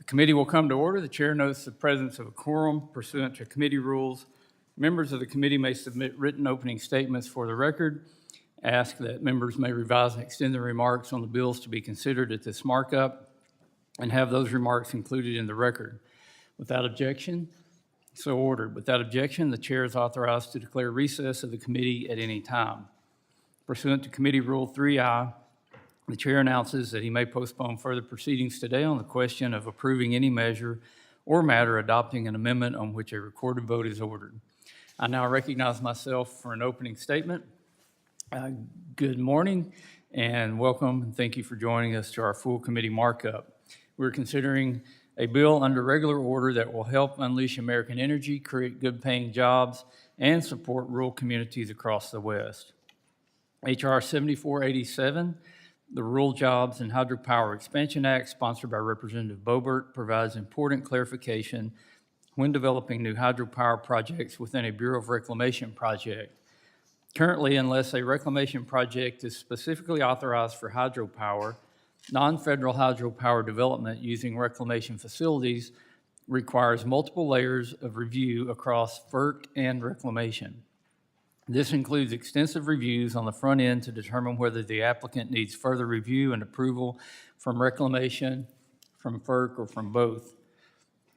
The committee will come to order. The chair notes the presence of a quorum pursuant to committee rules. Members of the committee may submit written opening statements for the record. Ask that members may revise and extend their remarks on the bills to be considered at this markup and have those remarks included in the record. Without objection, so ordered. Without objection, the chair is authorized to declare recess of the committee at any time. Pursuant to Committee Rule 3I, the chair announces that he may postpone further proceedings today on the question of approving any measure or matter adopting an amendment on which a recorded vote is ordered. I now recognize myself for an opening statement. Good morning and welcome, and thank you for joining us to our full committee markup. We're considering a bill under regular order that will help unleash American energy, create good-paying jobs, and support rural communities across the West. H.R. 7487, the Rural Jobs and Hydropower Expansion Act, sponsored by Representative Boebert, provides important clarification when developing new hydropower projects within a Bureau of Reclamation project. Currently, unless a reclamation project is specifically authorized for hydropower, non-federal hydropower development using reclamation facilities requires multiple layers of review across FERC and reclamation. This includes extensive reviews on the front end to determine whether the applicant needs further review and approval from reclamation, from FERC, or from both.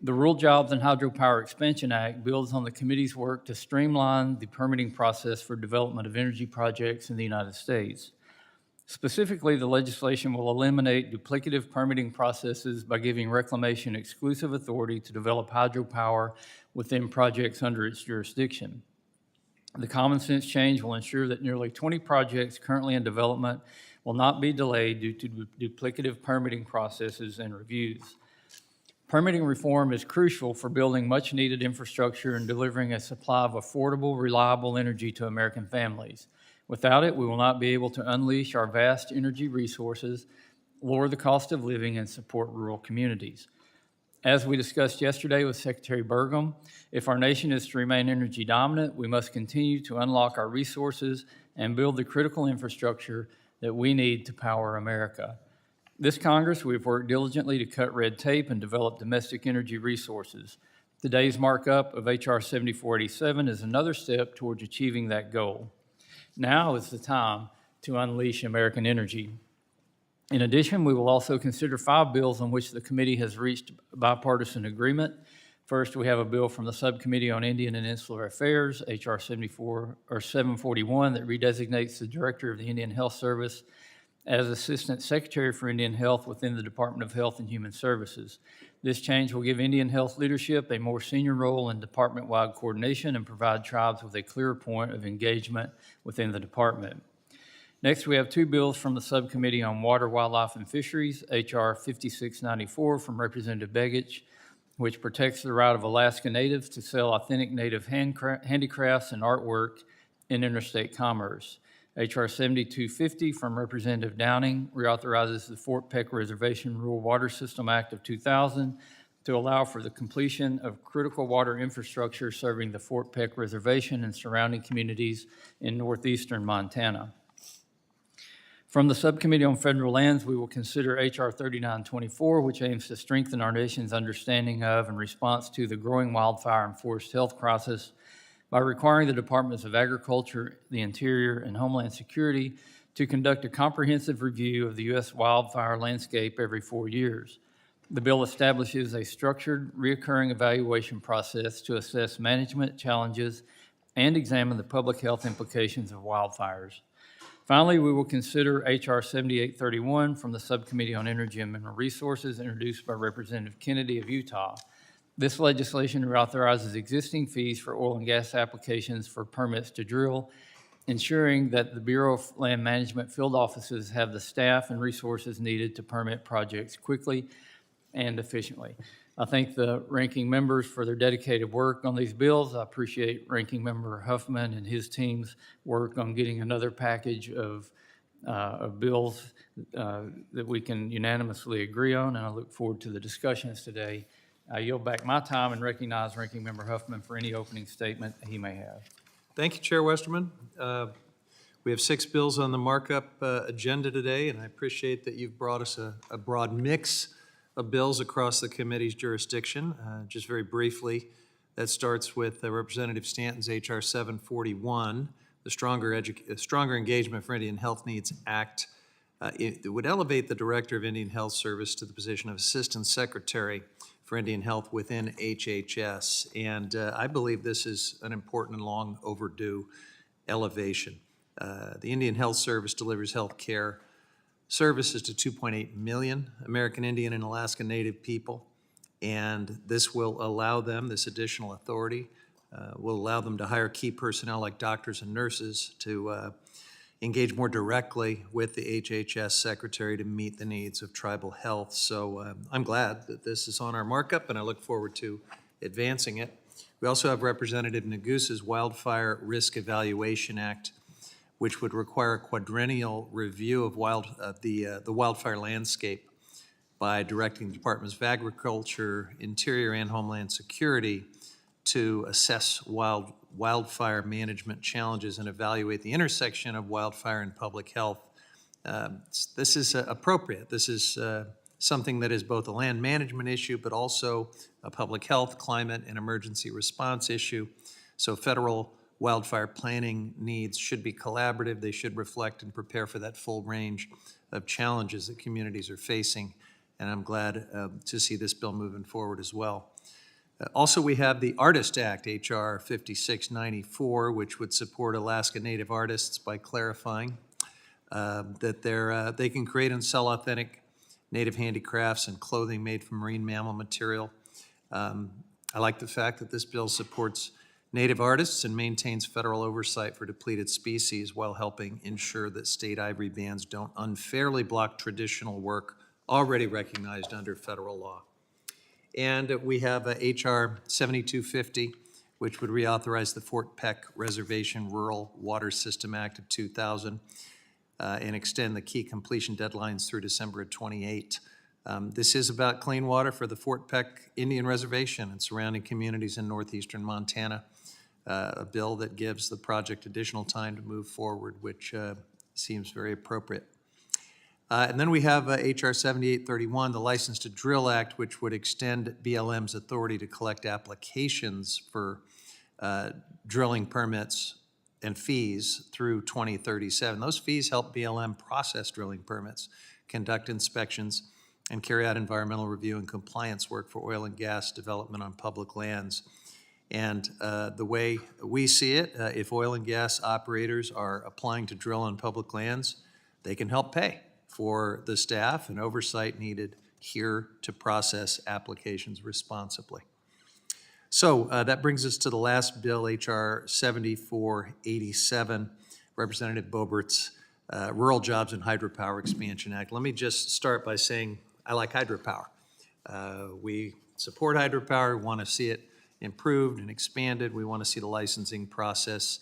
The Rural Jobs and Hydropower Expansion Act builds on the committee's work to streamline the permitting process for development of energy projects in the United States. Specifically, the legislation will eliminate duplicative permitting processes by giving reclamation exclusive authority to develop hydropower within projects under its jurisdiction. The common sense change will ensure that nearly 20 projects currently in development will not be delayed due to duplicative permitting processes and reviews. Permitting reform is crucial for building much-needed infrastructure and delivering a supply of affordable, reliable energy to American families. Without it, we will not be able to unleash our vast energy resources, lower the cost of living, and support rural communities. As we discussed yesterday with Secretary Burgum, if our nation is to remain energy dominant, we must continue to unlock our resources and build the critical infrastructure that we need to power America. This Congress, we've worked diligently to cut red tape and develop domestic energy resources. Today's markup of H.R. 7487 is another step towards achieving that goal. Now is the time to unleash American energy. In addition, we will also consider 5 bills on which the committee has reached bipartisan agreement. First, we have a bill from the Subcommittee on Indian and Insular Affairs, H.R. 741, that redesignates the Director of the Indian Health Service as Assistant Secretary for Indian Health within the Department of Health and Human Services. This change will give Indian health leadership a more senior role in department-wide coordination and provide tribes with a clearer point of engagement within the department. Next, we have 2 bills from the Subcommittee on Water, Wildlife, and Fisheries, H.R. 5694 from Representative Begich, which protects the right of Alaska Natives to sell authentic Native handicrafts and artwork in interstate commerce. H.R. 7250 from Representative Downing reauthorizes the Fort Peck Reservation Rural Water System Act of 2000 to allow for the completion of critical water infrastructure serving the Fort Peck Reservation and surrounding communities in northeastern Montana. From the Subcommittee on Federal Lands, we will consider H.R. 3924, which aims to strengthen our nation's understanding of and response to the growing wildfire and forest health crisis by requiring the Departments of Agriculture, the Interior, and Homeland Security to conduct a comprehensive review of the U.S. wildfire landscape every 4 years. The bill establishes a structured, recurring evaluation process to assess management challenges and examine the public health implications of wildfires. Finally, we will consider H.R. 7831 from the Subcommittee on Energy and Mineral Resources, introduced by Representative Kennedy of Utah. This legislation reauthorizes existing fees for oil and gas applications for permits to drill, ensuring that the Bureau of Land Management field offices have the staff and resources needed to permit projects quickly and efficiently. I thank the ranking members for their dedicated work on these bills. I appreciate Ranking Member Huffman and his team's work on getting another package of bills that we can unanimously agree on, and I look forward to the discussions today. I yield back my time and recognize Ranking Member Huffman for any opening statement he may have. Thank you, Chair Westerman. We have 6 bills on the markup agenda today, and I appreciate that you've brought us a broad mix of bills across the committee's jurisdiction. Just very briefly, that starts with Representative Stanton's H.R. 741, the Stronger Engagement for Indian Health Needs Act. It would elevate the Director of Indian Health Service to the position of Assistant Secretary for Indian Health within HHS. And I believe this is an important and long overdue elevation. The Indian Health Service delivers health care services to 2.8 million American Indian and Alaska Native people. And this will allow them, this additional authority, will allow them to hire key personnel like doctors and nurses to engage more directly with the HHS Secretary to meet the needs of tribal health. So I'm glad that this is on our markup, and I look forward to advancing it. We also have Representative Neguse's Wildfire Risk Evaluation Act, which would require a quadrennial review of the wildfire landscape by directing the Departments of Agriculture, Interior, and Homeland Security to assess wildfire management challenges and evaluate the intersection of wildfire and public health. This is appropriate. This is something that is both a land management issue, but also a public health, climate, and emergency response issue. So federal wildfire planning needs should be collaborative. They should reflect and prepare for that full range of challenges that communities are facing. And I'm glad to see this bill moving forward as well. Also, we have the Artist Act, H.R. 5694, which would support Alaska Native artists by clarifying that they can create and sell authentic Native handicrafts and clothing made from marine mammal material. I like the fact that this bill supports Native artists and maintains federal oversight for depleted species while helping ensure that state ivory bans don't unfairly block traditional work already recognized under federal law. And we have H.R. 7250, which would reauthorize the Fort Peck Reservation Rural Water System Act of 2000 and extend the key completion deadlines through December of 28. This is about clean water for the Fort Peck Indian Reservation and surrounding communities in northeastern Montana, a bill that gives the project additional time to move forward, which seems very appropriate. And then we have H.R. 7831, the License to Drill Act, which would extend BLM's authority to collect applications for drilling permits and fees through 2037. Those fees help BLM process drilling permits, conduct inspections, and carry out environmental review and compliance work for oil and gas development on public lands. And the way we see it, if oil and gas operators are applying to drill on public lands, they can help pay for the staff and oversight needed here to process applications responsibly. So that brings us to the last bill, H.R. 7487, Representative Boebert's Rural Jobs and Hydropower Expansion Act. Let me just start by saying I like hydropower. We support hydropower. We want to see it improved and expanded. We want to see the licensing process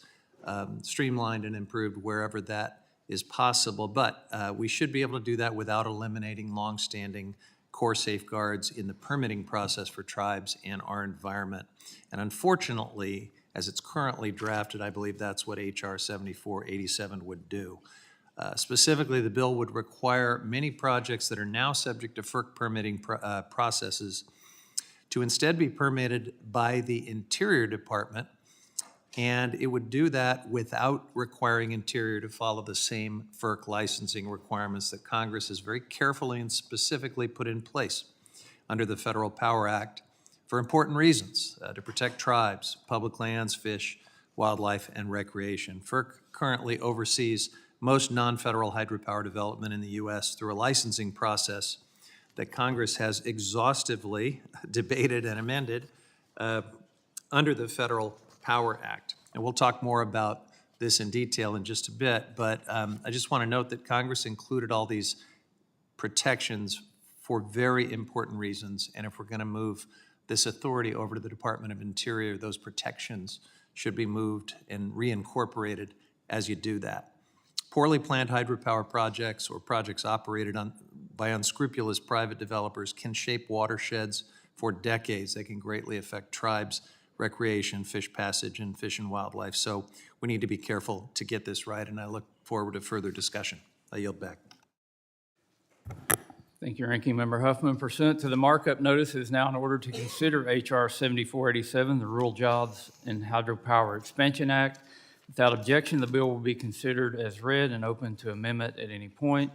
streamlined and improved wherever that is possible, but we should be able to do that without eliminating longstanding core safeguards in the permitting process for tribes and our environment. And unfortunately, as it's currently drafted, I believe that's what H.R. 7487 would do. Specifically, the bill would require many projects that are now subject to FERC permitting processes to instead be permitted by the Interior Department, and it would do that without requiring Interior to follow the same FERC licensing requirements that Congress has very carefully and specifically put in place under the Federal Power Act for important reasons, to protect tribes, public lands, fish, wildlife, and recreation. FERC currently oversees most non-federal hydropower development in the U.S. through a licensing process that Congress has exhaustively debated and amended under the Federal Power Act. And we'll talk more about this in detail in just a bit, but I just want to note that Congress included all these protections for very important reasons, and if we're going to move this authority over to the Department of Interior, those protections should be moved and reincorporated as you do that. Poorly planned hydropower projects or projects operated by unscrupulous private developers can shape watersheds for decades. They can greatly affect tribes' recreation, fish passage, and fish and wildlife. So we need to be careful to get this right, and I look forward to further discussion. I yield back. Thank you, Ranking Member Huffman. Pursuant to the markup notice, it is now in order to consider H.R. 7487, the Rural Jobs and Hydropower Expansion Act. Without objection, the bill will be considered as read and open to amendment at any point.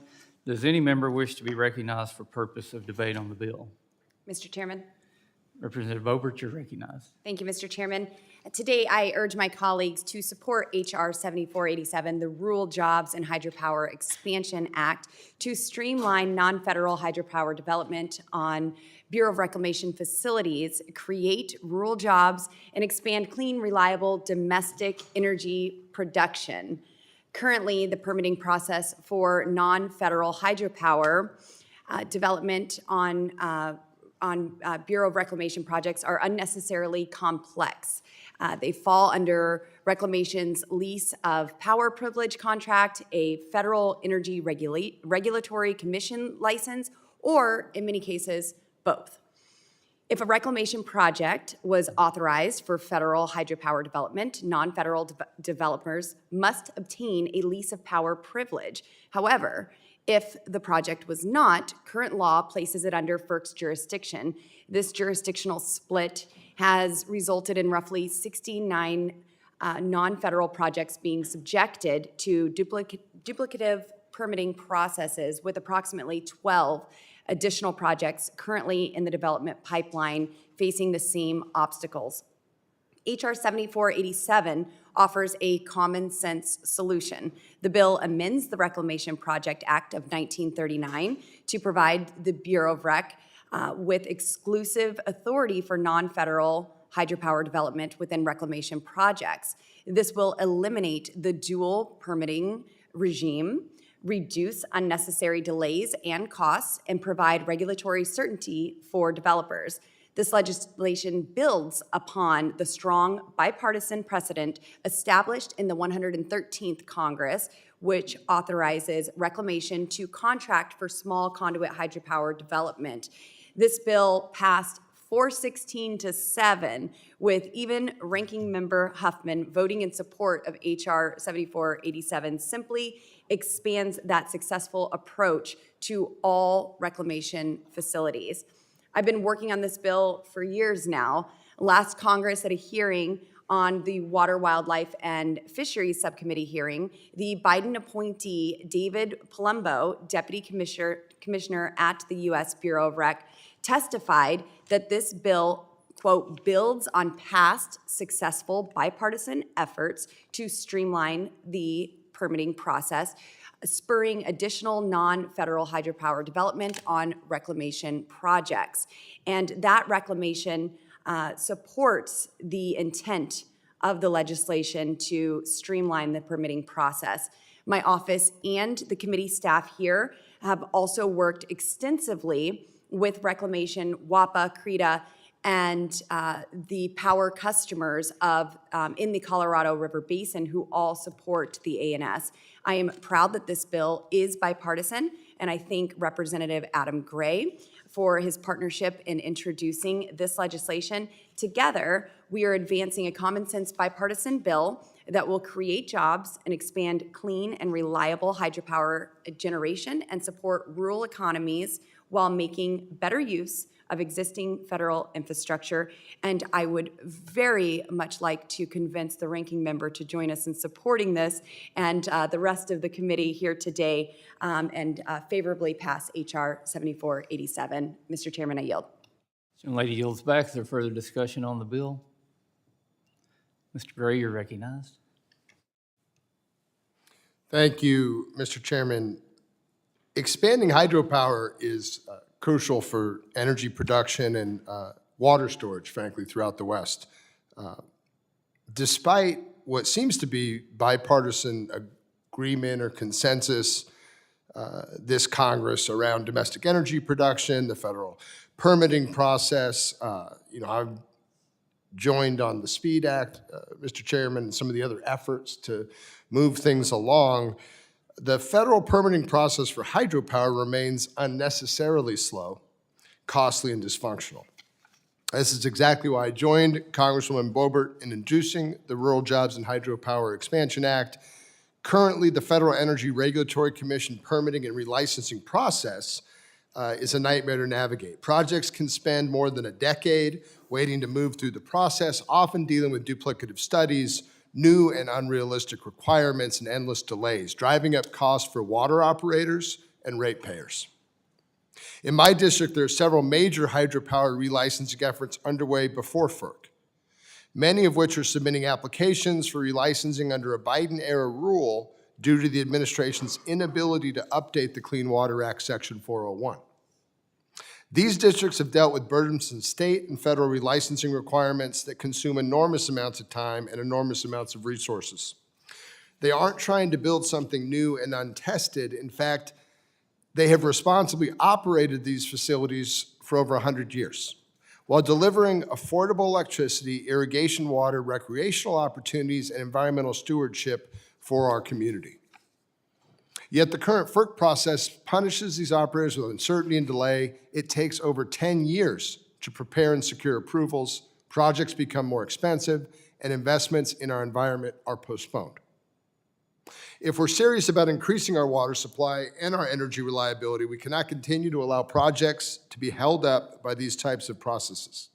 Does any member wish to be recognized for purpose of debate on the bill? Mr. Chairman. Representative Boebert, you're recognized. Thank you, Mr. Chairman. Today, I urge my colleagues to support H.R. 7487, the Rural Jobs and Hydropower Expansion Act, to streamline non-federal hydropower development on Bureau of Reclamation facilities, create rural jobs, and expand clean, reliable domestic energy production. Currently, the permitting process for non-federal hydropower development on Bureau of Reclamation projects are unnecessarily complex. They fall under Reclamation's lease of power privilege contract, a federal energy regulatory commission license, or in many cases, both. If a reclamation project was authorized for federal hydropower development, non-federal developers must obtain a lease of power privilege. However, if the project was not, current law places it under FERC's jurisdiction. This jurisdictional split has resulted in roughly 69 non-federal projects being subjected to duplicative permitting processes, with approximately 12 additional projects currently in the development pipeline facing the same obstacles. H.R. 7487 offers a common sense solution. The bill amends the Reclamation Project Act of 1939 to provide the Bureau of Rec with exclusive authority for non-federal hydropower development within reclamation projects. This will eliminate the dual permitting regime, reduce unnecessary delays and costs, and provide regulatory certainty for developers. This legislation builds upon the strong bipartisan precedent established in the 113th Congress, which authorizes reclamation to contract for small conduit hydropower development. This bill passed 416-7, with even Ranking Member Huffman voting in support of H.R. 7487, simply expands that successful approach to all reclamation facilities. I've been working on this bill for years now. Last Congress, at a hearing on the Water, Wildlife, and Fisheries Subcommittee hearing, the Biden appointee, David Palumbo, Deputy Commissioner at the U.S. Bureau of Rec, testified that this bill, quote, builds on past successful bipartisan efforts to streamline the permitting process, spurring additional non-federal hydropower development on reclamation projects. And that reclamation supports the intent of the legislation to streamline the permitting process. My office and the committee staff here have also worked extensively with Reclamation, WAPA, CREDA, and the power customers of in the Colorado River Basin, who all support the ANS. I am proud that this bill is bipartisan, and I thank Representative Adam Gray for his partnership in introducing this legislation. Together, we are advancing a common sense bipartisan bill that will create jobs and expand clean and reliable hydropower generation and support rural economies while making better use of existing federal infrastructure. And I would very much like to convince the ranking member to join us in supporting this and the rest of the committee here today and favorably pass H.R. 7487. Mr. Chairman, I yield. Young lady yields back. Is there further discussion on the bill? Mr. Gray, you're recognized. Thank you, Mr. Chairman. Expanding hydropower is crucial for energy production and water storage, frankly, throughout the West. Despite what seems to be bipartisan agreement or consensus this Congress around domestic energy production, the federal permitting process, I've joined on the SPEED Act, Mr. Chairman, and some of the other efforts to move things along. The federal permitting process for hydropower remains unnecessarily slow, costly, and dysfunctional. This is exactly why I joined Congresswoman Boebert in introducing the Rural Jobs and Hydropower Expansion Act. Currently, the Federal Energy Regulatory Commission permitting and relicensing process is a nightmare to navigate. Projects can spend more than a decade waiting to move through the process, often dealing with duplicative studies, new and unrealistic requirements, and endless delays, driving up costs for water operators and ratepayers. In my district, there are several major hydropower relicensing efforts underway before FERC, many of which are submitting applications for relicensing under a Biden-era rule due to the administration's inability to update the Clean Water Act Section 401. These districts have dealt with burdensome state and federal relicensing requirements that consume enormous amounts of time and enormous amounts of resources. They aren't trying to build something new and untested. In fact, they have responsibly operated these facilities for over 100 years, while delivering affordable electricity, irrigation water, recreational opportunities, and environmental stewardship for our community. Yet the current FERC process punishes these operators with uncertainty and delay. It takes over 10 years to prepare and secure approvals, projects become more expensive, and investments in our environment are postponed. If we're serious about increasing our water supply and our energy reliability, we cannot continue to allow projects to be held up by these types of processes.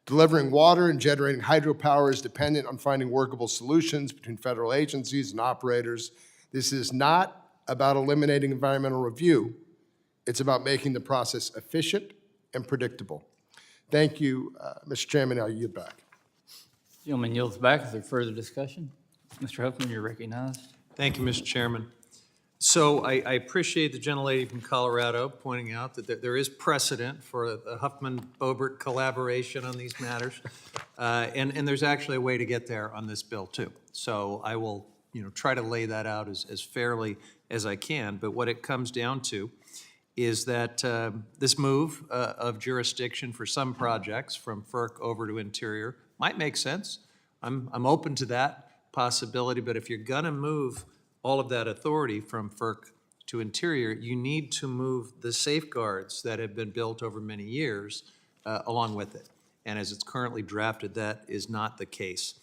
Delivering water and generating hydropower is dependent on finding workable solutions between federal agencies and operators. This is not about eliminating environmental review. It's about making the process efficient and predictable. Thank you, Mr. Chairman. I'll yield back. Gentleman yields back. Is there further discussion? Mr. Huffman, you're recognized. Thank you, Mr. Chairman. So I appreciate the gentlelady from Colorado pointing out that there is precedent for the Huffman-Boebert collaboration on these matters. And there's actually a way to get there on this bill, too. So I will try to lay that out as fairly as I can. But what it comes down to is that this move of jurisdiction for some projects from FERC over to Interior might make sense. I'm open to that possibility, but if you're gonna move all of that authority from FERC to Interior, you need to move the safeguards that have been built over many years along with it. And as it's currently drafted, that is not the case.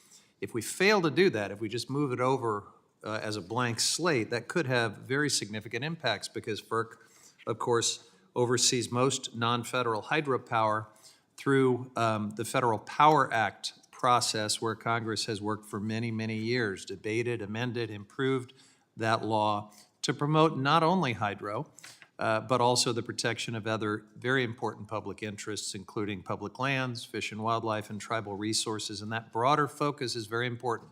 If we fail to do that, if we just move it over as a blank slate, that could have very significant impacts because FERC, of course, oversees most non-federal hydropower through the Federal Power Act process where Congress has worked for many, many years, debated, amended, improved that law to promote not only hydro, but also the protection of other very important public interests, including public lands, fish and wildlife, and tribal resources. And that broader focus is very important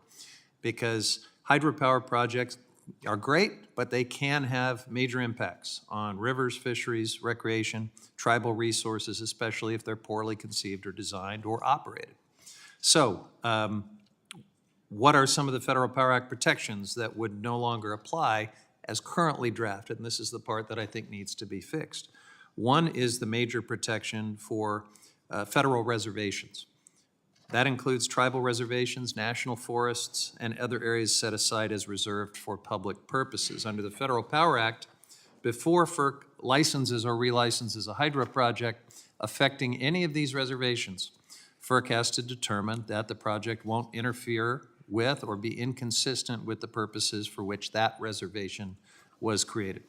because hydropower projects are great, but they can have major impacts on rivers, fisheries, recreation, tribal resources, especially if they're poorly conceived or designed or operated. So, what are some of the Federal Power Act protections that would no longer apply as currently drafted? And this is the part that I think needs to be fixed. One is the major protection for federal reservations. That includes tribal reservations, national forests, and other areas set aside as reserved for public purposes. Under the Federal Power Act, before FERC licenses or relicenses a hydro project affecting any of these reservations, FERC has to determine that the project won't interfere with or be inconsistent with the purposes for which that reservation was created.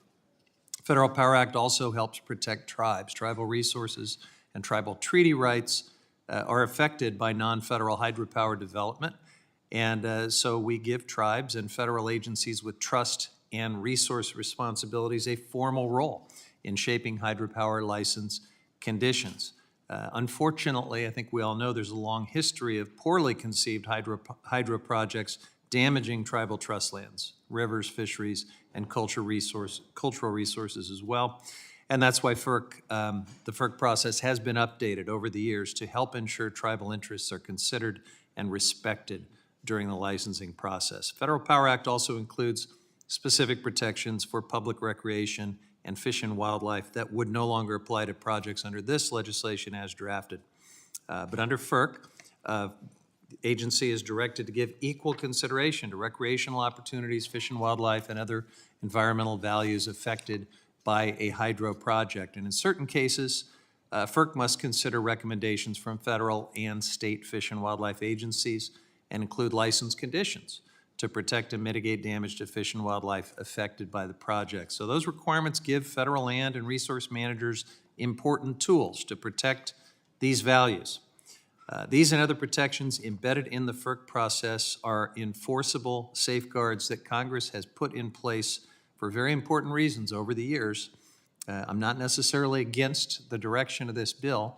Federal Power Act also helps protect tribes. Tribal resources and tribal treaty rights are affected by non-federal hydropower development. And so we give tribes and federal agencies with trust and resource responsibilities a formal role in shaping hydropower license conditions. Unfortunately, I think we all know there's a long history of poorly conceived hydro projects damaging tribal trust lands, rivers, fisheries, and cultural resources as well. And that's why the FERC process has been updated over the years to help ensure tribal interests are considered and respected during the licensing process. Federal Power Act also includes specific protections for public recreation and fish and wildlife that would no longer apply to projects under this legislation as drafted. But under FERC, the agency is directed to give equal consideration to recreational opportunities, fish and wildlife, and other environmental values affected by a hydro project. And in certain cases, FERC must consider recommendations from federal and state fish and wildlife agencies and include license conditions to protect and mitigate damage to fish and wildlife affected by the project. So those requirements give federal land and resource managers important tools to protect these values. These and other protections embedded in the FERC process are enforceable safeguards that Congress has put in place for very important reasons over the years. I'm not necessarily against the direction of this bill,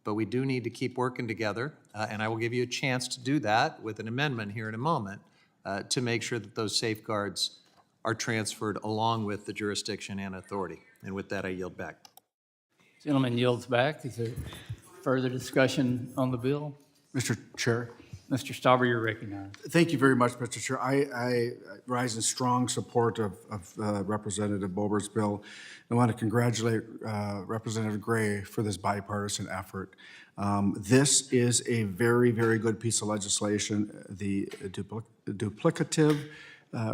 but we do need to keep working together, and I will give you a chance to do that with an amendment here in a moment to make sure that those safeguards are transferred along with the jurisdiction and authority. And with that, I yield back. Gentleman yields back. Is there further discussion on the bill? Mr. Chair. Mr. Stauber, you're recognized. Thank you very much, Mr. Chair. I rise in strong support of Representative Boebert's bill. I want to congratulate Representative Gray for this bipartisan effort. This is a very, very good piece of legislation. The duplicative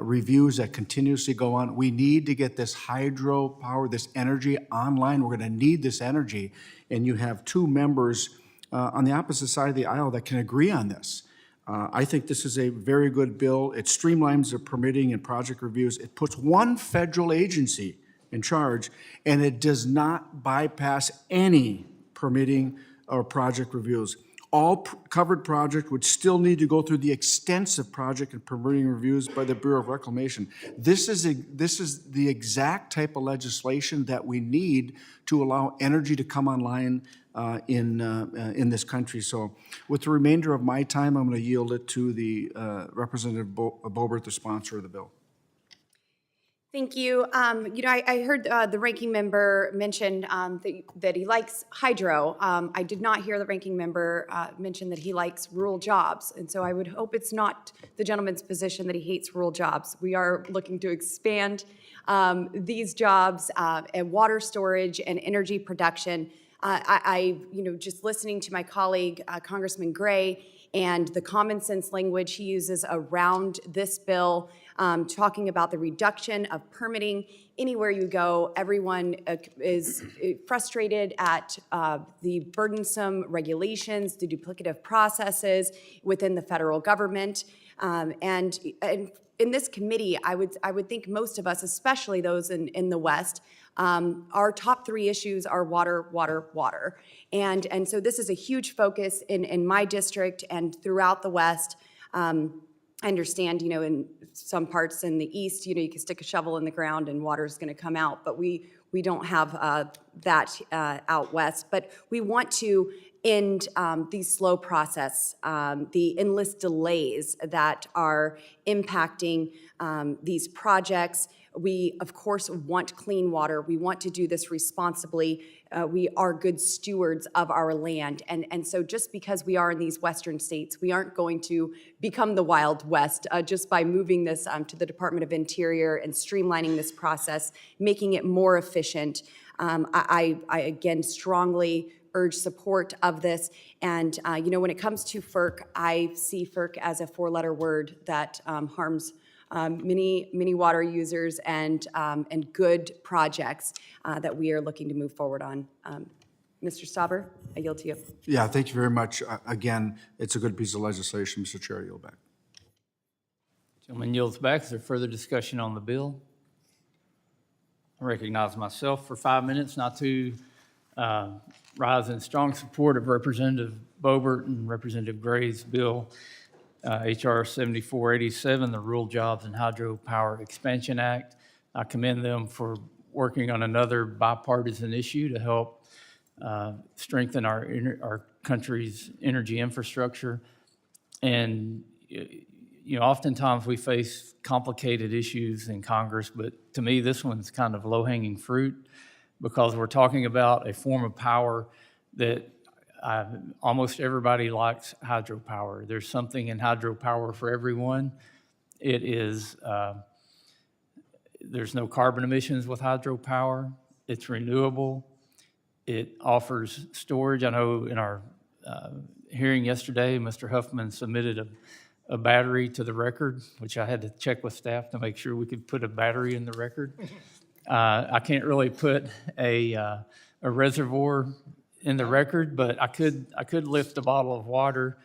reviews that continuously go on. We need to get this hydropower, this energy online. We're going to need this energy. And you have two members on the opposite side of the aisle that can agree on this. I think this is a very good bill. It streamlines the permitting and project reviews. It puts one federal agency in charge, and it does not bypass any permitting or project reviews. All covered project would still need to go through the extensive project and permitting reviews by the Bureau of Reclamation. This is the exact type of legislation that we need to allow energy to come online in this country. So with the remainder of my time, I'm going to yield it to the Representative Boebert, the sponsor of the bill. Thank you. I heard the ranking member mention that he likes hydro. I did not hear the ranking member mention that he likes rural jobs. And so I would hope it's not the gentleman's position that he hates rural jobs. We are looking to expand these jobs and water storage and energy production. Just listening to my colleague, Congressman Gray, and the common sense language he uses around this bill, talking about the reduction of permitting. Anywhere you go, everyone is frustrated at the burdensome regulations, the duplicative processes within the federal government. And in this committee, I would think most of us, especially those in the West, our top three issues are water, water, water. And so this is a huge focus in my district and throughout the West. I understand, in some parts in the East, you can stick a shovel in the ground and water is going to come out, but we don't have that out West. But we want to end the slow process, the endless delays that are impacting these projects. We, of course, want clean water. We want to do this responsibly. We are good stewards of our land. And so just because we are in these Western states, we aren't going to become the Wild West just by moving this to the Department of Interior and streamlining this process, making it more efficient. I again, strongly urge support of this. And, when it comes to FERC, I see FERC as a four-letter word that harms many water users and good projects that we are looking to move forward on. Mr. Stauber, I yield to you. Yeah, thank you very much. Again, it's a good piece of legislation, Mr. Chair. I yield back. Gentleman yields back. Is there further discussion on the bill? I recognize myself for 5 minutes, not to rise in strong support of Representative Boebert and Representative Gray's bill. H.R. 7487, the Rural Jobs and Hydropower Expansion Act. I commend them for working on another bipartisan issue to help strengthen our country's energy infrastructure. And oftentimes we face complicated issues in Congress, but to me this one's kind of low-hanging fruit because we're talking about a form of power that almost everybody likes hydropower. There's something in hydropower for everyone. It is, there's no carbon emissions with hydropower. It's renewable. It offers storage. I know in our hearing yesterday, Mr. Huffman submitted a battery to the record, which I had to check with staff to make sure we could put a battery in the record. I can't really put a reservoir in the record, but I could lift a bottle of water,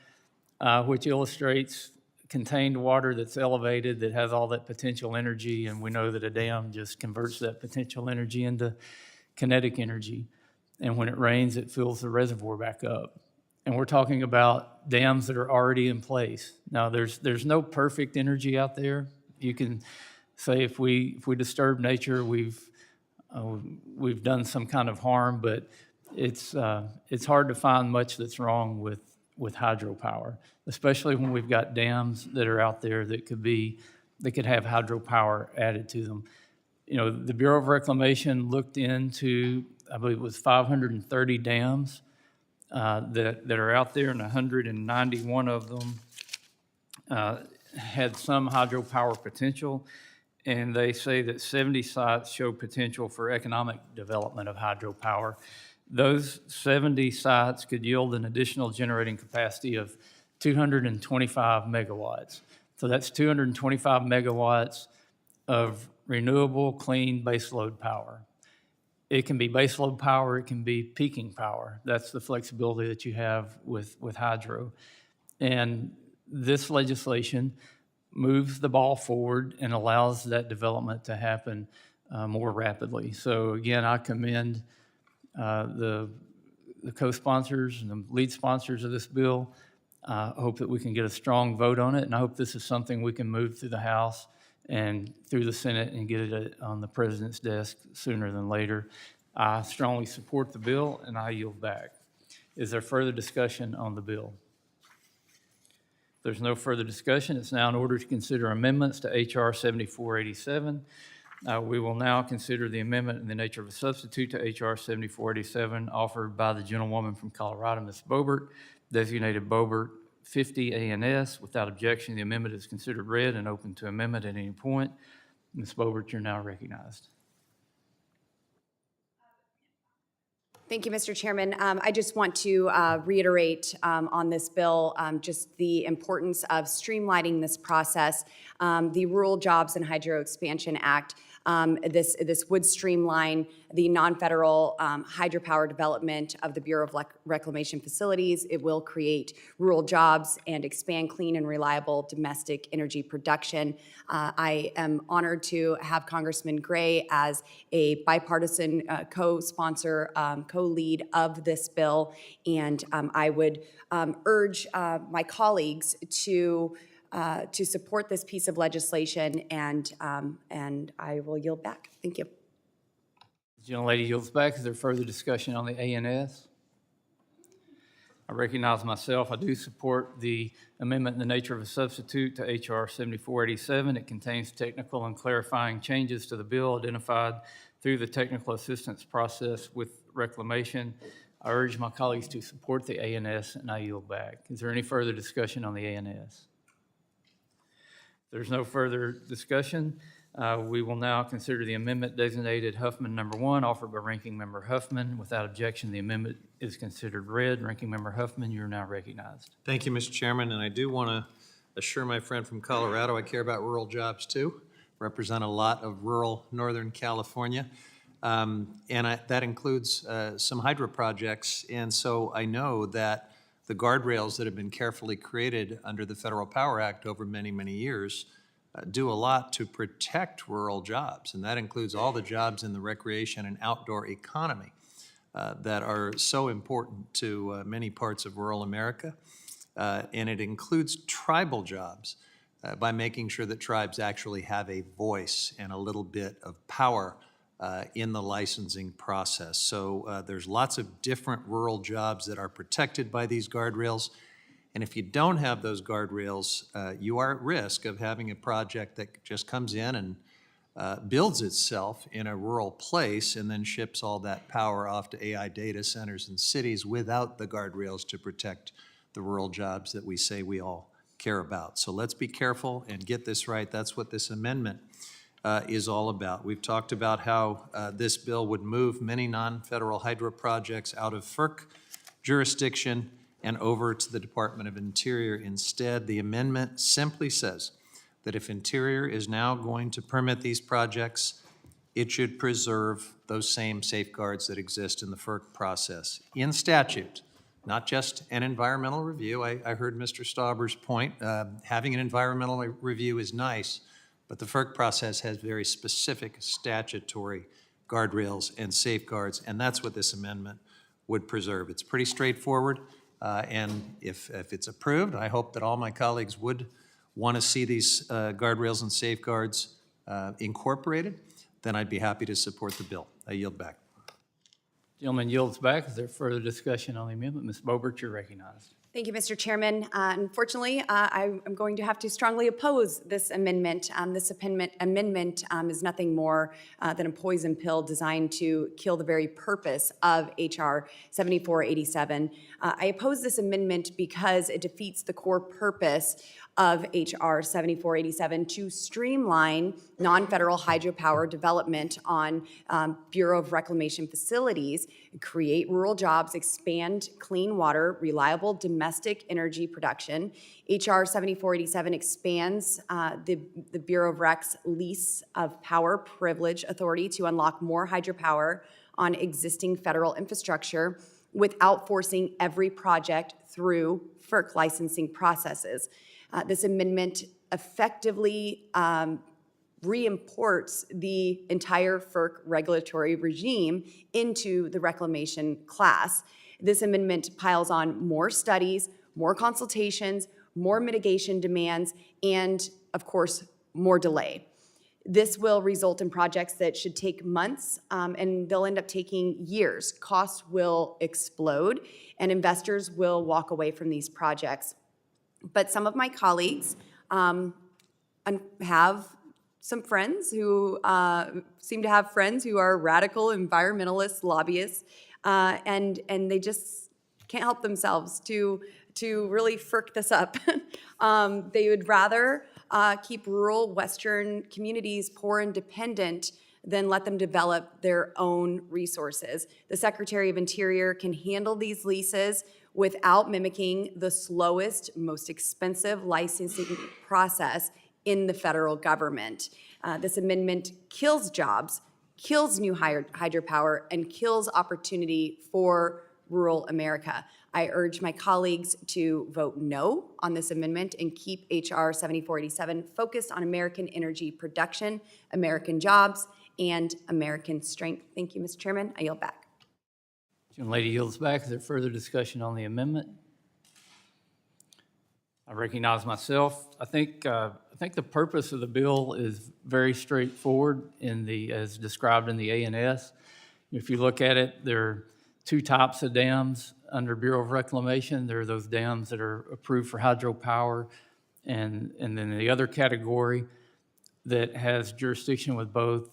which illustrates contained water that's elevated, that has all that potential energy, and we know that a dam just converts that potential energy into kinetic energy. And when it rains, it fills the reservoir back up. And we're talking about dams that are already in place. Now, there's no perfect energy out there. You can say if we disturb nature, we've done some kind of harm, but it's hard to find much that's wrong with hydropower, especially when we've got dams that are out there that could have hydropower added to them. You know, the Bureau of Reclamation looked into, I believe it was 530 dams that are out there, and 191 of them had some hydropower potential. And they say that 70 sites show potential for economic development of hydropower. Those 70 sites could yield an additional generating capacity of 225 megawatts. So that's 225 megawatts of renewable, clean baseload power. It can be baseload power, it can be peaking power. That's the flexibility that you have with hydro. And this legislation moves the ball forward and allows that development to happen more rapidly. So again, I commend the co-sponsors and the lead sponsors of this bill. I hope that we can get a strong vote on it, and I hope this is something we can move through the House and through the Senate and get it on the President's desk sooner than later. I strongly support the bill, and I yield back. Is there further discussion on the bill? If there's no further discussion, it's now in order to consider amendments to H.R. 7487. We will now consider the amendment in the nature of a substitute to H.R. 7487 offered by the gentlewoman from Colorado, Ms. Boebert, designated Boebert 50 ANS. Without objection, the amendment is considered read and open to amendment at any point. Ms. Boebert, you're now recognized. Thank you, Mr. Chairman. I just want to reiterate on this bill just the importance of streamlining this process. The Rural Jobs and Hydro Expansion Act, this would streamline the non-federal hydropower development of the Bureau of Reclamation facilities. It will create rural jobs and expand clean and reliable domestic energy production. I am honored to have Congressman Gray as a bipartisan co-sponsor, co-lead of this bill, and I would urge my colleagues to support this piece of legislation, and I will yield back. Thank you. The gentlelady yields back. Is there further discussion on the ANS? I recognize myself. I do support the amendment in the nature of a substitute to H.R. 7487. It contains technical and clarifying changes to the bill identified through the technical assistance process with reclamation. I urge my colleagues to support the ANS, and I yield back. Is there any further discussion on the ANS? If there's no further discussion, we will now consider the amendment designated Huffman number 1, offered by Ranking Member Huffman. Without objection, the amendment is considered read. Ranking Member Huffman, you're now recognized. Thank you, Mr. Chairman, and I do want to assure my friend from Colorado I care about rural jobs too. Represent a lot of rural Northern California, and that includes some hydro projects, and so I know that the guardrails that have been carefully created under the Federal Power Act over many, many years do a lot to protect rural jobs, and that includes all the jobs in the recreation and outdoor economy that are so important to many parts of rural America, and it includes tribal jobs by making sure that tribes actually have a voice and a little bit of power in the licensing process. So there's lots of different rural jobs that are protected by these guardrails. And if you don't have those guardrails, you are at risk of having a project that just comes in and builds itself in a rural place and then ships all that power off to AI data centers and cities without the guardrails to protect the rural jobs that we say we all care about. So let's be careful and get this right. That's what this amendment is all about. We've talked about how this bill would move many non-federal hydro projects out of FERC jurisdiction and over to the Department of Interior instead. The amendment simply says that if Interior is now going to permit these projects, it should preserve those same safeguards that exist in the FERC process. In statute, not just an environmental review. I heard Mr. Stauber's point. Having an environmental review is nice, but the FERC process has very specific statutory guardrails and safeguards, and that's what this amendment would preserve. It's pretty straightforward, and if it's approved, I hope that all my colleagues would want to see these guardrails and safeguards incorporated, then I'd be happy to support the bill. I yield back. Gentleman yields back. Is there further discussion on the amendment? Ms. Boebert, you're recognized. Thank you, Mr. Chairman. Unfortunately, I'm going to have to strongly oppose this amendment. This amendment is nothing more than a poison pill designed to kill the very purpose of H.R. 7487. I oppose this amendment because it defeats the core purpose of H.R. 7487 to streamline non-federal hydropower development on Bureau of Reclamation facilities, create rural jobs, expand clean water, reliable domestic energy production. H.R. 7487 expands the Bureau of Rec's lease of power privilege authority to unlock more hydropower on existing federal infrastructure without forcing every project through FERC licensing processes. This amendment effectively reimports the entire FERC regulatory regime into the reclamation class. This amendment piles on more studies, more consultations, more mitigation demands, and, of course, more delay. This will result in projects that should take months, and they'll end up taking years. Costs will explode, and investors will walk away from these projects. But some of my colleagues have some friends who seem to have friends who are radical environmentalist lobbyists, and they just can't help themselves to really FERC this up. They would rather keep rural Western communities poor and dependent than let them develop their own resources. The Secretary of Interior can handle these leases without mimicking the slowest, most expensive licensing process in the federal government. This amendment kills jobs, kills new hydropower, and kills opportunity for rural America. I urge my colleagues to vote no on this amendment and keep H.R. 7487 focused on American energy production, American jobs, and American strength. Thank you, Mr. Chairman. I yield back. Lady yields back. Is there further discussion on the amendment? I recognize myself. I think the purpose of the bill is very straightforward as described in the A&S. If you look at it, there are two types of dams under Bureau of Reclamation. There are those dams that are approved for hydropower, and then the other category that has jurisdiction with both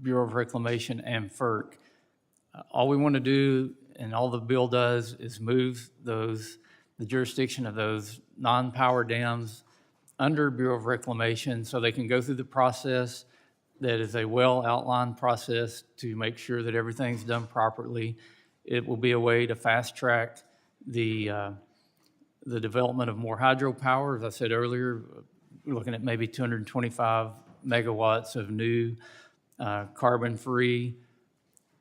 Bureau of Reclamation and FERC. All we want to do, and all the bill does, is move the jurisdiction of those non-power dams under Bureau of Reclamation so they can go through the process that is a well-outlined process to make sure that everything's done properly. It will be a way to fast-track the development of more hydropower. As I said earlier, we're looking at maybe 225 megawatts of new carbon-free,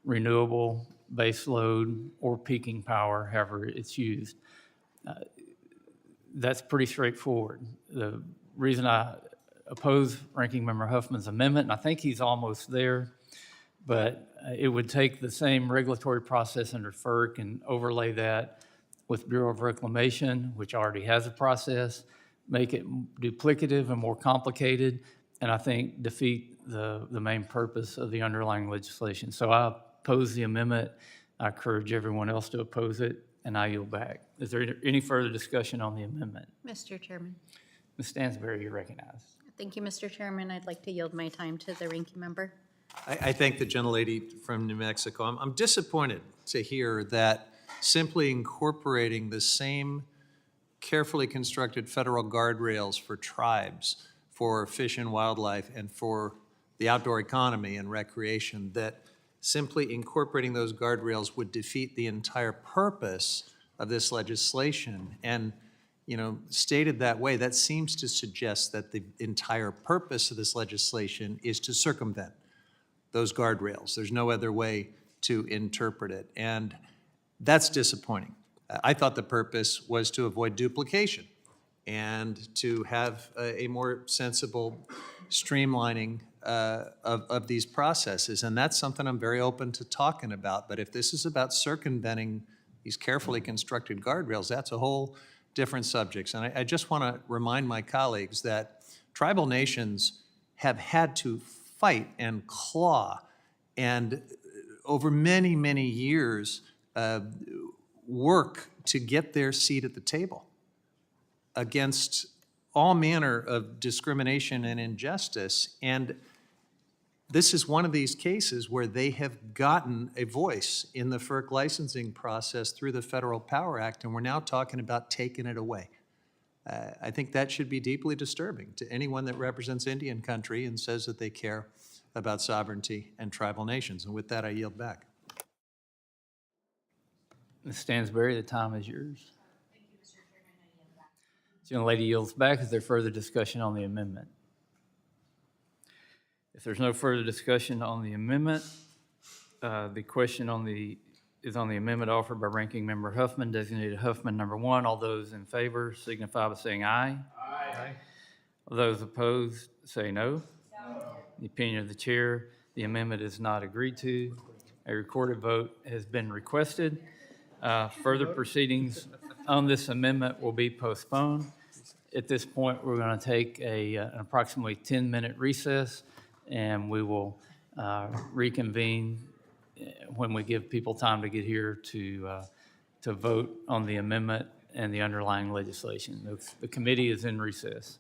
renewable baseload or peaking power, however it's used. That's pretty straightforward. The reason I oppose Ranking Member Huffman's amendment, and I think he's almost there, but it would take the same regulatory process under FERC and overlay that with Bureau of Reclamation, which already has a process, make it duplicative and more complicated, and I think defeat the main purpose of the underlying legislation. So I oppose the amendment. I encourage everyone else to oppose it, and I yield back. Is there any further discussion on the amendment? Mr. Chairman. Ms. Stansberry, you're recognized. Thank you, Mr. Chairman. I'd like to yield my time to the ranking member. I thank the gentlelady from New Mexico. I'm disappointed to hear that simply incorporating the same carefully constructed federal guardrails for tribes, for fish and wildlife, and for the outdoor economy and recreation, that simply incorporating those guardrails would defeat the entire purpose of this legislation. And, you know, stated that way, that seems to suggest that the entire purpose of this legislation is to circumvent those guardrails. There's no other way to interpret it. And that's disappointing. I thought the purpose was to avoid duplication and to have a more sensible streamlining of these processes. And that's something I'm very open to talking about. But if this is about circumventing these carefully constructed guardrails, that's a whole different subject. And I just want to remind my colleagues that tribal nations have had to fight and claw and over many, many years work to get their seat at the table against all manner of discrimination and injustice. And this is one of these cases where they have gotten a voice in the FERC licensing process through the Federal Power Act, and we're now talking about taking it away. I think that should be deeply disturbing to anyone that represents Indian country and says that they care about sovereignty and tribal nations. And with that, I yield back. Ms. Stansberry, the time is yours. Thank you, Mr. Chairman. I yield back. The young lady yields back. Is there further discussion on the amendment? If there's no further discussion on the amendment, the question is on the amendment offered by Ranking Member Huffman, designated Huffman number 1. All those in favor signify by saying aye. Aye. All those opposed say no. No. In the opinion of the chair, the amendment is not agreed to. A recorded vote has been requested. Further proceedings on this amendment will be postponed. At this point, we're going to take an approximately 10-minute recess, and we will reconvene when we give people time to get here to vote on the amendment and the underlying legislation. The committee is in recess.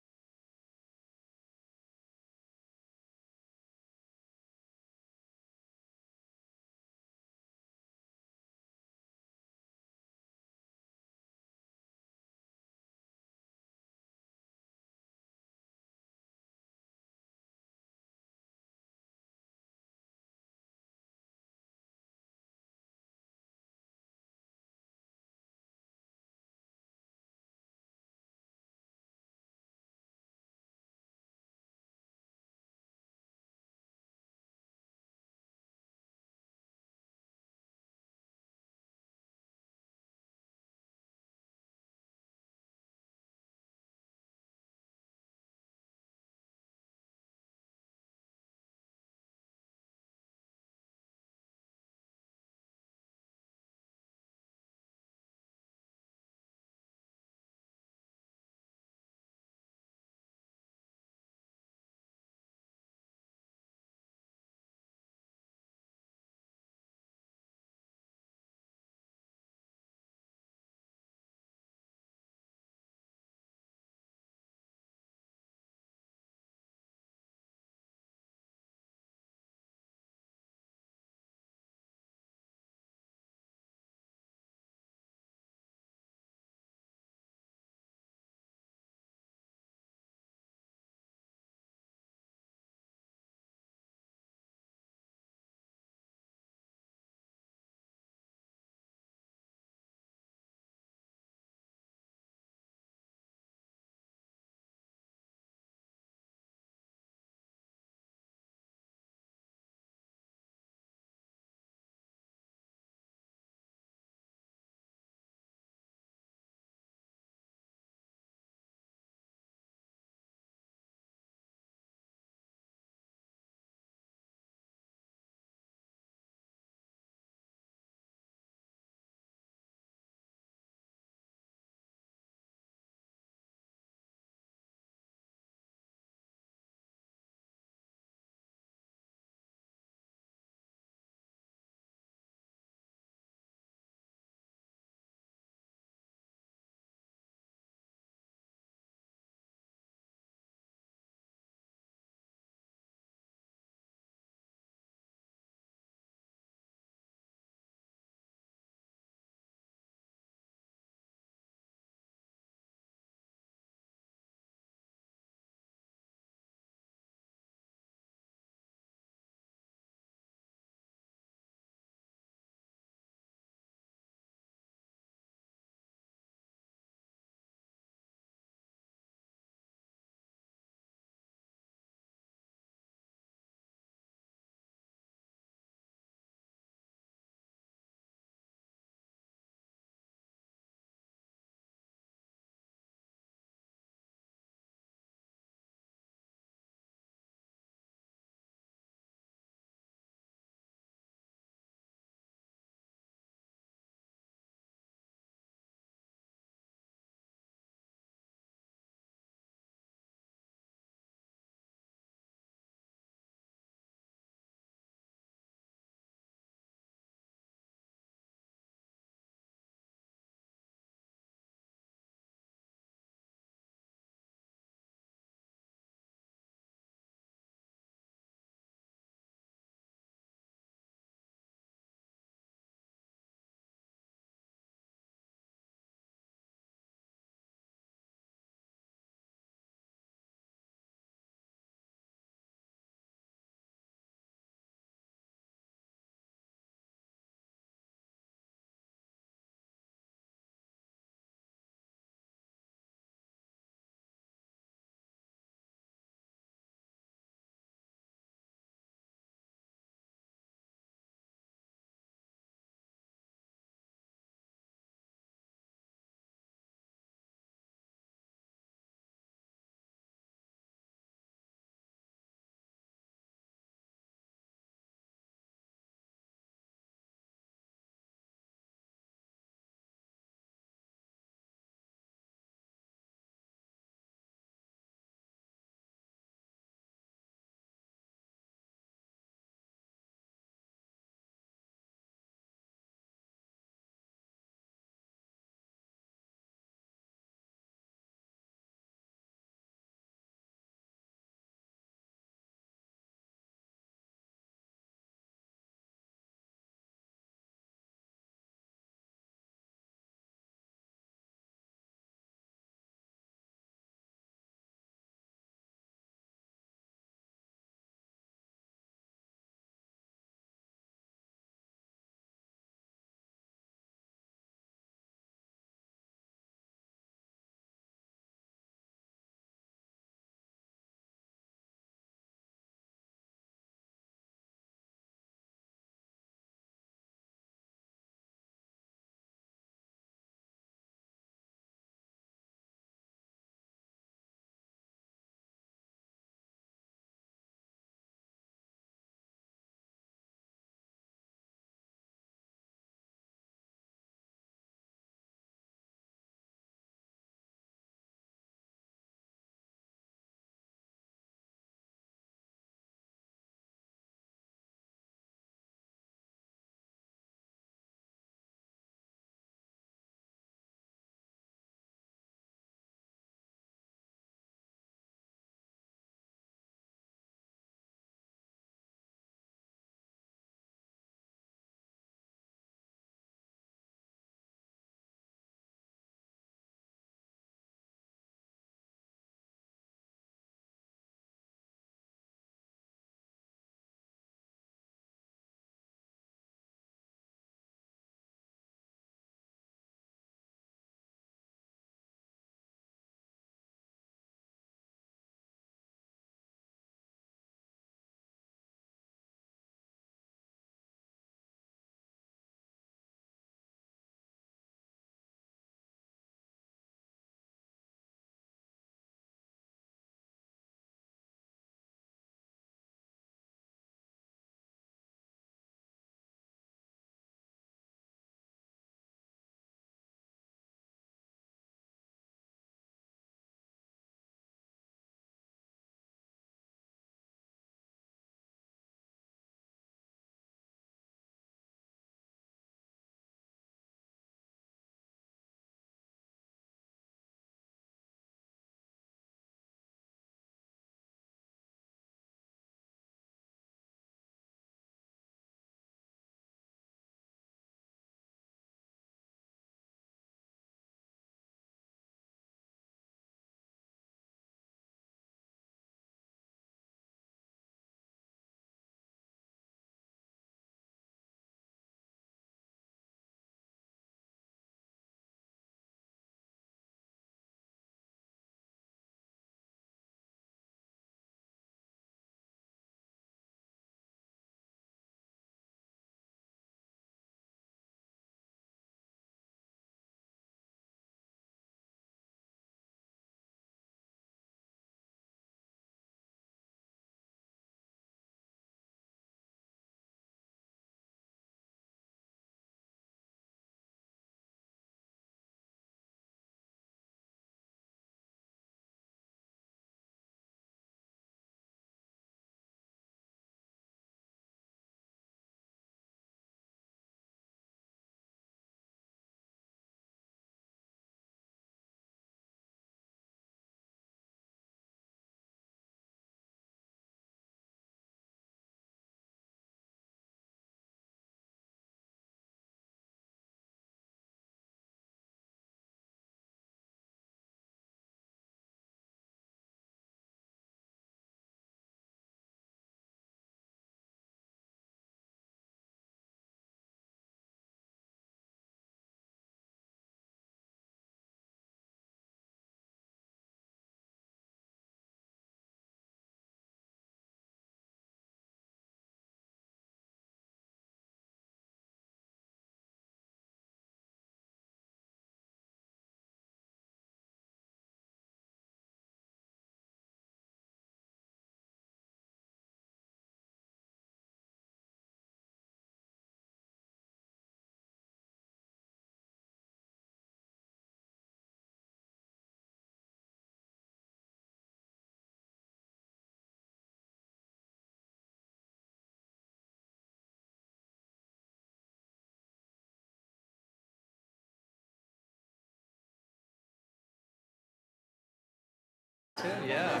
Yeah.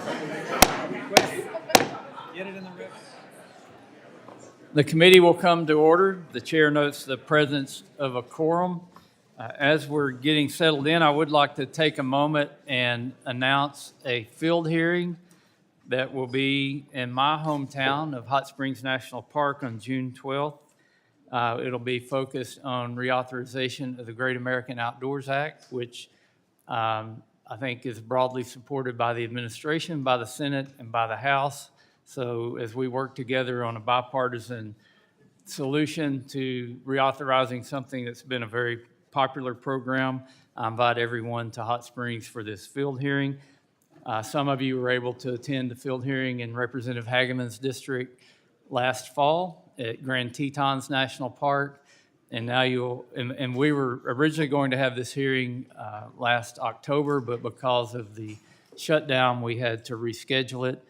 Get it in the rip. The committee will come to order. The chair notes the presence of a quorum. As we're getting settled in, I would like to take a moment and announce a field hearing that will be in my hometown of Hot Springs National Park on June 12th. It'll be focused on reauthorization of the Great American Outdoors Act, which I think is broadly supported by the administration, by the Senate, and by the House. So as we work together on a bipartisan solution to reauthorizing something that's been a very popular program, I invite everyone to Hot Springs for this field hearing. Some of you were able to attend the field hearing in Representative Hageman's district last fall at Grand Tetons National Park. And now and we were originally going to have this hearing last October, but because of the shutdown, we had to reschedule it.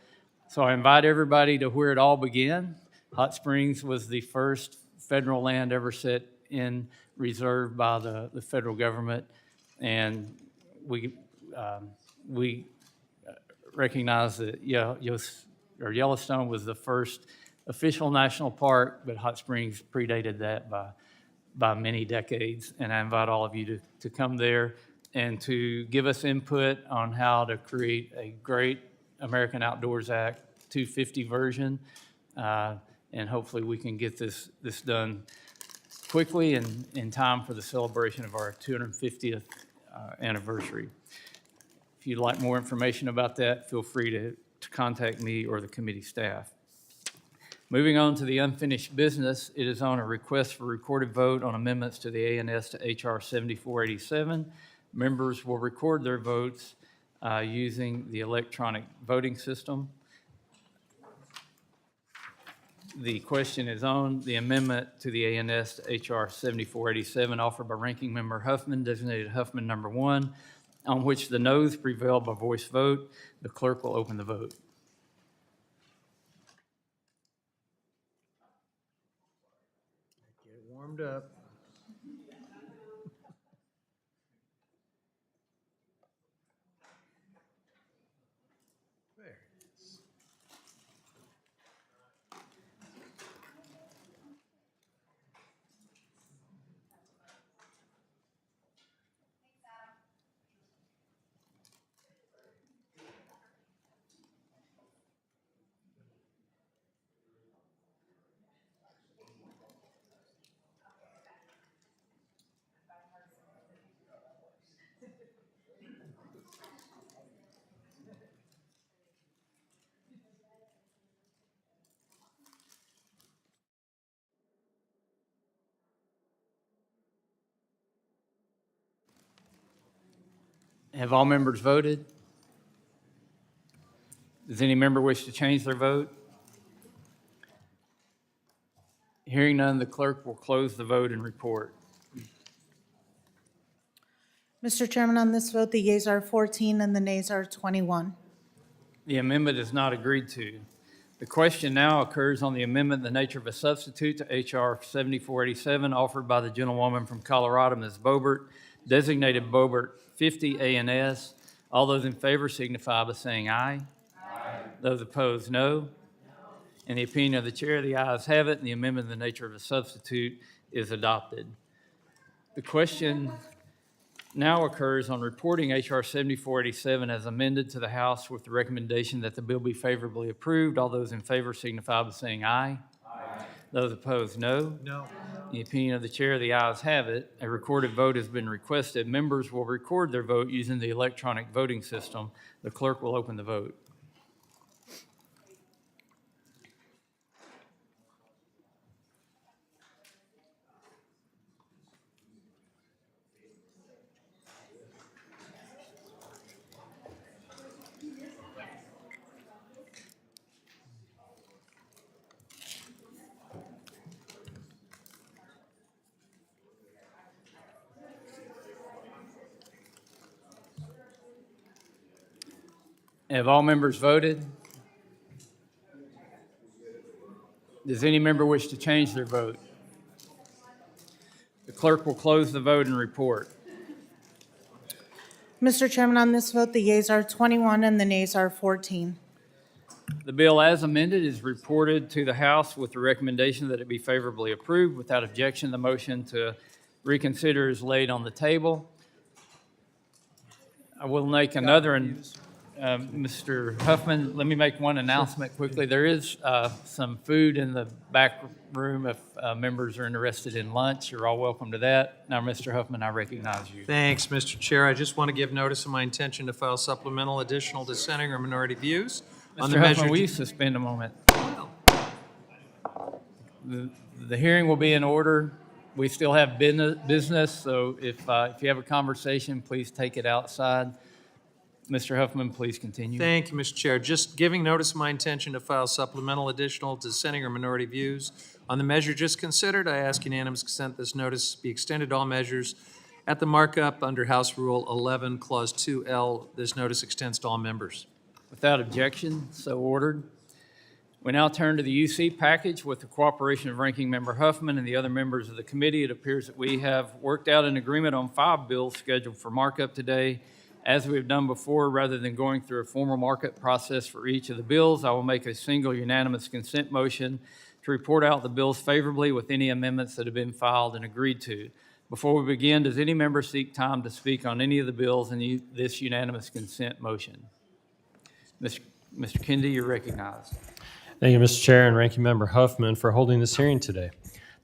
So I invite everybody to where it all began. Hot Springs was the first federal land ever set in reserve by the federal government. And we recognize that Yellowstone was the first official national park, but Hot Springs predated that by many decades. And I invite all of you to come there and to give us input on how to create a great American Outdoors Act 250 version. And hopefully we can get this done quickly and in time for the celebration of our 250th anniversary. If you'd like more information about that, feel free to contact me or the committee staff. Moving on to the unfinished business, it is on a request for recorded vote on amendments to the ANS to HR 7487. Members will record their votes using the electronic voting system. The question is on the amendment to the ANS to HR 7487 offered by Ranking Member Huffman, designated Huffman number 1, on which the noes prevail by voice vote. The clerk will open the vote. Get it warmed up. There it is. Have all members voted? Does any member wish to change their vote? Hearing none, the clerk will close the vote and report. Mr. Chairman, on this vote, the yeas are 14 and the nays are 21. The amendment is not agreed to. The question now occurs on the amendment in the nature of a substitute to HR 7487 offered by the gentlewoman from Colorado, Ms. Boebert, designated Boebert 50 ANS. All those in favor signify by saying aye. Aye. Those opposed, no. In the opinion of the chair, the ayes have it, and the amendment in the nature of a substitute is adopted. The question now occurs on reporting HR 7487 as amended to the House with the recommendation that the bill be favorably approved. All those in favor signify by saying aye. Aye. Those opposed, no. No. In the opinion of the chair, the ayes have it. A recorded vote has been requested. Members will record their vote using the electronic voting system. The clerk will open the vote. Have all members voted? Does any member wish to change their vote? The clerk will close the vote and report. Mr. Chairman, on this vote, the yeas are 21 and the nays are 14. The bill as amended is reported to the House with the recommendation that it be favorably approved. Without objection, the motion to reconsider is laid on the table. I will make another, Mr. Huffman, let me make one announcement quickly. There is some food in the back room if members are interested in lunch. You're all welcome to that. Now, Mr. Huffman, I recognize you. Thanks, Mr. Chair. I just want to give notice of my intention to file supplemental additional dissenting or minority views on the Mr. measure. Huffman, will you suspend a moment? The hearing will be in order. We still have business, so if you have a conversation, please take it outside. Mr. Huffman, please continue. Thank you, Mr. Chair. Just giving notice of my intention to file supplemental additional dissenting or minority views on the measure just considered. I ask unanimous consent this notice be extended to all measures at the markup under House Rule 11, Clause 2L. This notice extends to all members. Without objection, so ordered. We now turn to the UC package. With the cooperation of Ranking Member Huffman and the other members of the committee, it appears that we have worked out an agreement on 5 bills scheduled for markup today. As we have done before, rather than going through a formal markup process for each of the bills, I will make a single unanimous consent motion to report out the bills favorably with any amendments that have been filed and agreed to. Before we begin, does any member seek time to speak on any of the bills in this unanimous consent motion? Mr. Kennedy, you're recognized. Thank you, Mr. Chair and Ranking Member Huffman, for holding this hearing today.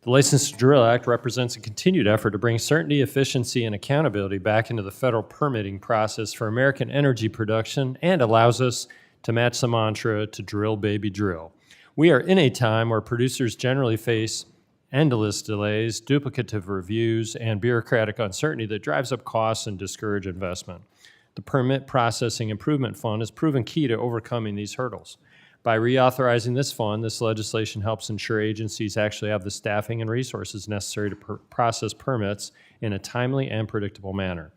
The License to Drill Act represents a continued effort to bring certainty, efficiency, and accountability back into the federal permitting process for American energy production and allows us to match the mantra to drill, baby, drill. We are in a time where producers generally face endless delays, duplicative reviews, and bureaucratic uncertainty that drives up costs and discourage investment. The Permit Processing Improvement Fund has proven key to overcoming these hurdles. By reauthorizing this fund, this legislation helps ensure agencies actually have the staffing and resources necessary to process permits in a timely and predictable manner.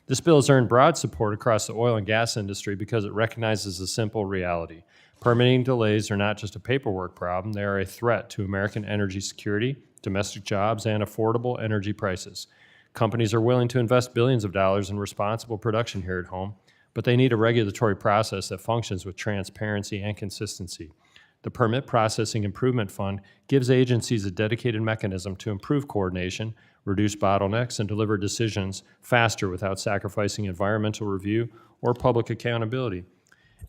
This bill has earned broad support across the oil and gas industry because it recognizes a simple reality. Permitting delays are not just a paperwork problem, they are a threat to American energy security, domestic jobs, and affordable energy prices. Companies are willing to invest billions of dollars in responsible production here at home, but they need a regulatory process that functions with transparency and consistency. The Permit Processing Improvement Fund gives agencies a dedicated mechanism to improve coordination, reduce bottlenecks, and deliver decisions faster without sacrificing environmental review or public accountability.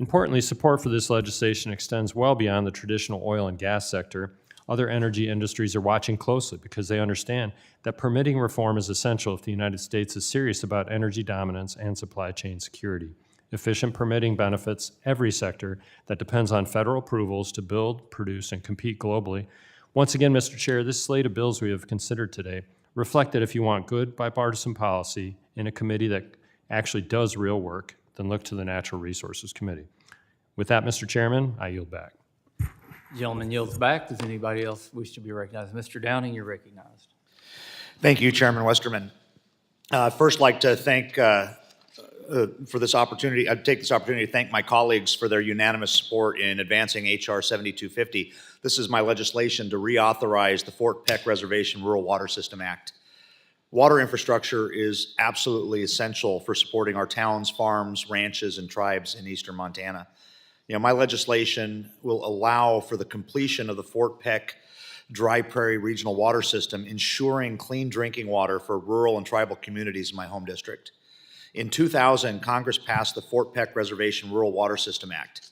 Importantly, support for this legislation extends well beyond the traditional oil and gas sector. Other energy industries are watching closely because they understand that permitting reform is essential if the United States is serious about energy dominance and supply chain security. Efficient permitting benefits every sector that depends on federal approvals to build, produce, and compete globally. Once again, Mr. Chair, this slate of bills we have considered today reflect that if you want good bipartisan policy in a committee that actually does real work, then look to the Natural Resources Committee. With that, Mr. Chairman, I yield back. Gentleman yields back. Does anybody else wish to be recognized? Mr. Downing, you're recognized. Thank you, Chairman Westerman. First, like to thank for this opportunity. I'd take this opportunity to thank my colleagues for their unanimous support in advancing H.R. 7250. This is my legislation to reauthorize the Fort Peck Reservation Rural Water System Act. Water infrastructure is absolutely essential for supporting our towns, farms, ranches, and tribes in eastern Montana. You know, my legislation will allow for the completion of the Fort Peck Dry Prairie Regional Water System, ensuring clean drinking water for rural and tribal communities in my home district. In 2000, Congress passed the Fort Peck Reservation Rural Water System Act.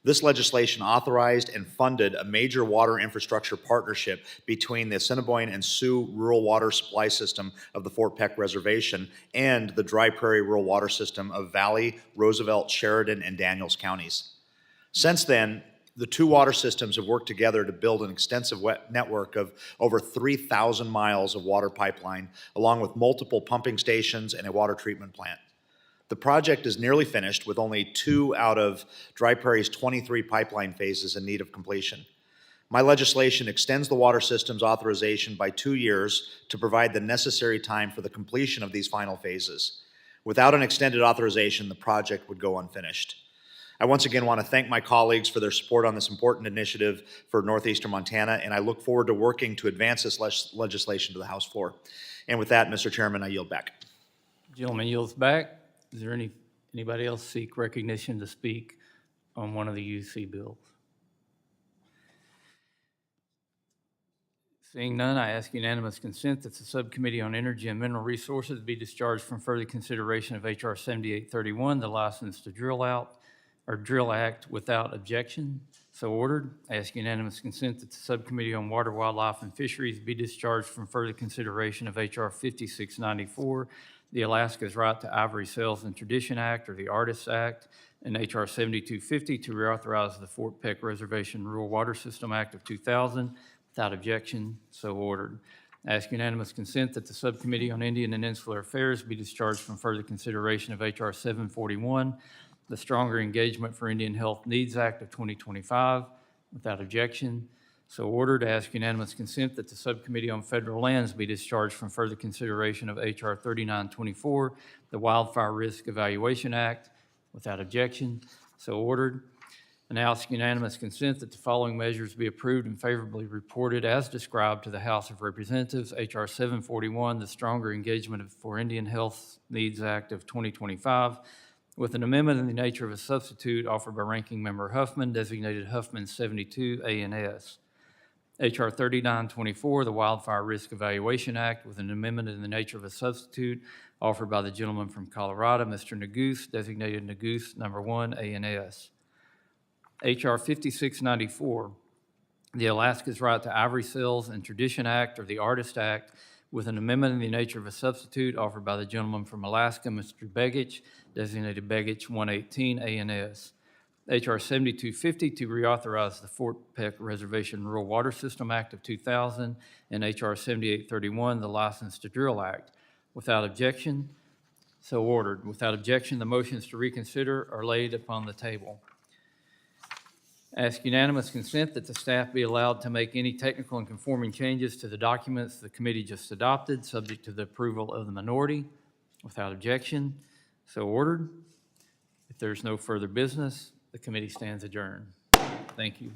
This legislation authorized and funded a major water infrastructure partnership between the Assiniboine and Sioux rural water supply system of the Fort Peck Reservation and the Dry Prairie Rural Water System of Valley, Roosevelt, Sheridan, and Daniels counties. Since then, the two water systems have worked together to build an extensive network of over 3,000 miles of water pipeline, along with multiple pumping stations and a water treatment plant. The project is nearly finished, with only 2 out of Dry Prairie's 23 pipeline phases in need of completion. My legislation extends the water system's authorization by 2 years to provide the necessary time for the completion of these final phases. Without an extended authorization, the project would go unfinished. I once again want to thank my colleagues for their support on this important initiative for northeastern Montana, and I look forward to working to advance this legislation to the House floor. And with that, Mr. Chairman, I yield back. Gentleman yields back. Is there anybody else seek recognition to speak on one of the UC bills? Seeing none, I ask unanimous consent that the Subcommittee on Energy and Mineral Resources be discharged from further consideration of H.R. 7831, the license to drill out or drill act, without objection. So ordered. I ask unanimous consent that the Subcommittee on Water, Wildlife, and Fisheries be discharged from further consideration of H.R. 5694, the Alaska's Right to Ivory Sales and Tradition Act, or the Artists Act, and H.R. 7250 to reauthorize the Fort Peck Reservation Rural Water System Act of 2000. Without objection, so ordered. I ask unanimous consent that the Subcommittee on Indian and Insular Affairs be discharged from further consideration of H.R. 741, the Stronger Engagement for Indian Health Needs Act of 2025. Without objection, so ordered. I ask unanimous consent that the Subcommittee on Federal Lands be discharged from further consideration of H.R. 3924, the Wildfire Risk Evaluation Act. Without objection, so ordered. And I ask unanimous consent that the following measures be approved and favorably reported as described to the House of Representatives. H.R. 741, the Stronger Engagement for Indian Health Needs Act of 2025, with an amendment in the nature of a substitute offered by Ranking Member Huffman, designated Huffman 72 A&S. H.R. 3924, the Wildfire Risk Evaluation Act, with an amendment in the nature of a substitute offered by the gentleman from Colorado, Mr. Neguse, designated Neguse number 1 A&S. H.R. 5694, the Alaska's Right to Ivory Sales and Tradition Act, or the Artist Act, with an amendment in the nature of a substitute offered by the gentleman from Alaska, Mr. Begich, designated Begich 118 A&S. H.R. 7250 to reauthorize the Fort Peck Reservation Rural Water System Act of 2000, and H.R. 7831, the License to Drill Act. Without objection, so ordered. Without objection, the motions to reconsider are laid upon the table. Ask unanimous consent that the staff be allowed to make any technical and conforming changes to the documents the committee just adopted, subject to the approval of the minority. Without objection, so ordered. If there's no further business, the committee stands adjourned. Thank you.